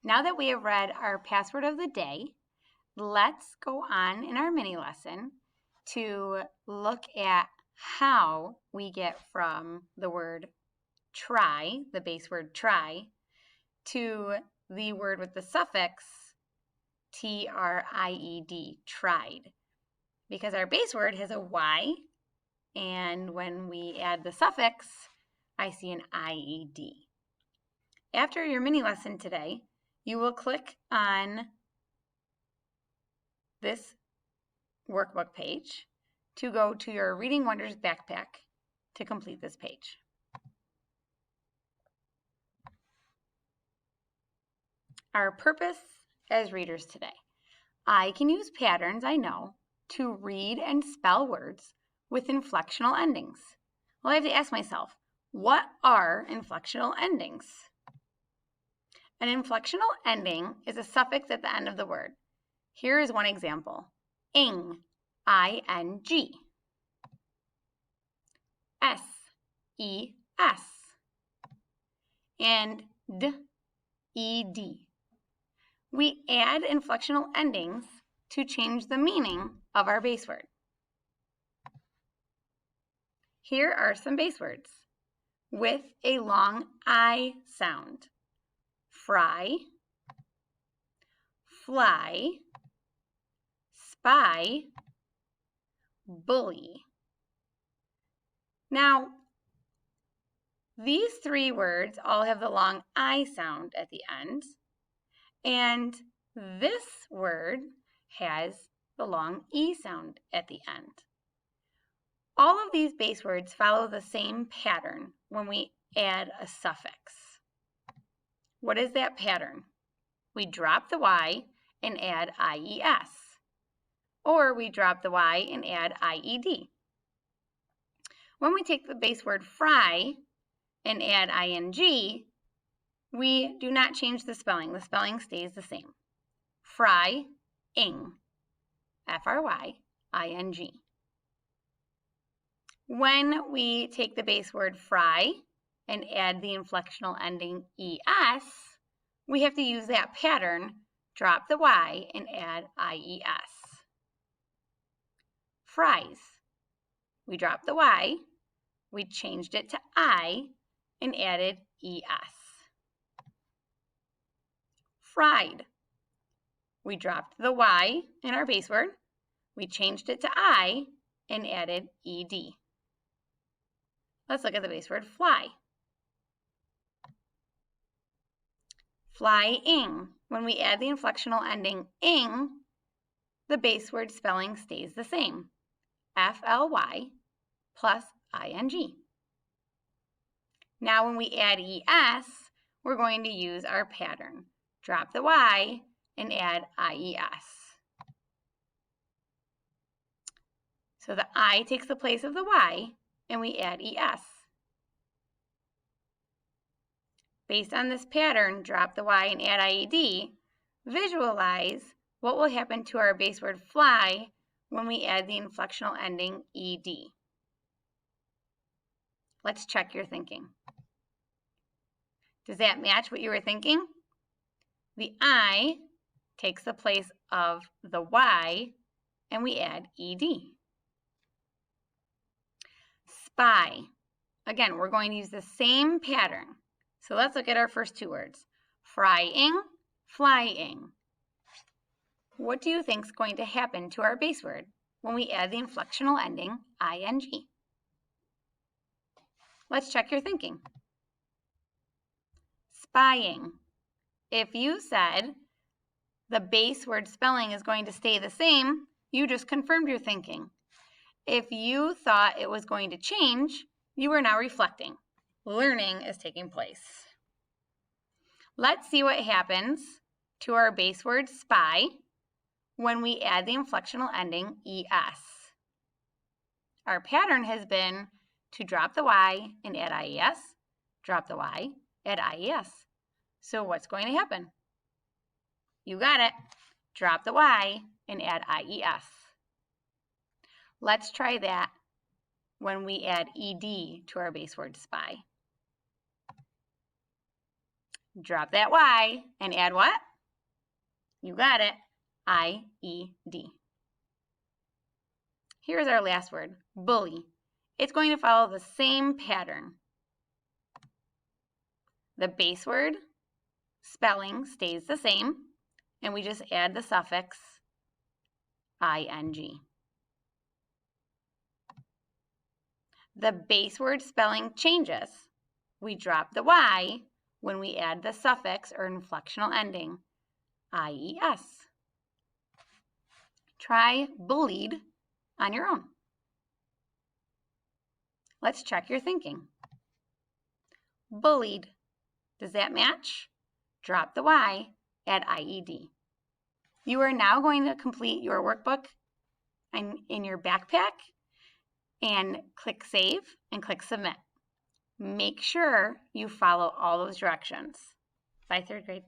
Now that we have read our password of the day, let's go on in our mini lesson to look at how we get from the word try, the base word try, to the word with the suffix tried, tried. Because our base word has a Y, and when we add the suffix, I see an IED. After your mini lesson today, you will click on this workbook page to go to your Reading Wonders backpack to complete this page. Our purpose as readers today. I can use patterns I know to read and spell words with inflectional endings. Well, I have to ask myself, what are inflectional endings? An inflectional ending is a suffix at the end of the word. Here is one example. Ing, I-N-G. S-E-S. And D-E-D. We add inflectional endings to change the meaning of our base word. Here are some base words with a long I sound. Fry, fly, spy, bully. Now, these three words all have the long I sound at the end, and this word has the long E sound at the end. All of these base words follow the same pattern when we add a suffix. What is that pattern? We drop the Y and add IES, or we drop the Y and add IED. When we take the base word fry and add ING, we do not change the spelling. The spelling stays the same. Fry, ing, F-R-Y-I-N-G. When we take the base word fry and add the inflectional ending ES, we have to use that pattern, drop the Y and add IES. Fries. We dropped the Y, we changed it to I, and added ES. Fried. We dropped the Y in our base word, we changed it to I, and added ED. Let's look at the base word fly. Flying. When we add the inflectional ending ing, the base word spelling stays the same. F-L-Y plus I-N-G. Now when we add ES, we're going to use our pattern. Drop the Y and add IES. So the I takes the place of the Y and we add ES. Based on this pattern, drop the Y and add IED, visualize what will happen to our base word fly when we add the inflectional ending ED. Let's check your thinking. Does that match what you were thinking? The I takes the place of the Y and we add ED. Spy. Again, we're going to use the same pattern. So let's look at our first two words. Frying, flying. What do you think is going to happen to our base word when we add the inflectional ending ING? Let's check your thinking. Spying. If you said the base word spelling is going to stay the same, you just confirmed your thinking. If you thought it was going to change, you are now reflecting. Learning is taking place. Let's see what happens to our base word spy when we add the inflectional ending ES. Our pattern has been to drop the Y and add IES, drop the Y, add IES. So what's going to happen? You got it. Drop the Y and add IES. Let's try that when we add ED to our base word spy. Drop that Y and add what? You got it, I-E-D. Here's our last word, bully. It's going to follow the same pattern. The base word spelling stays the same, and we just add the suffix ing. The base word spelling changes. We drop the Y when we add the suffix or inflectional ending, ies. Try bullied on your own. Let's check your thinking. Bullied. Does that match? Drop the Y, add IED. You are now going to complete your workbook in your backpack and click Save and click Submit. Make sure you follow all those directions. Bye, third grade.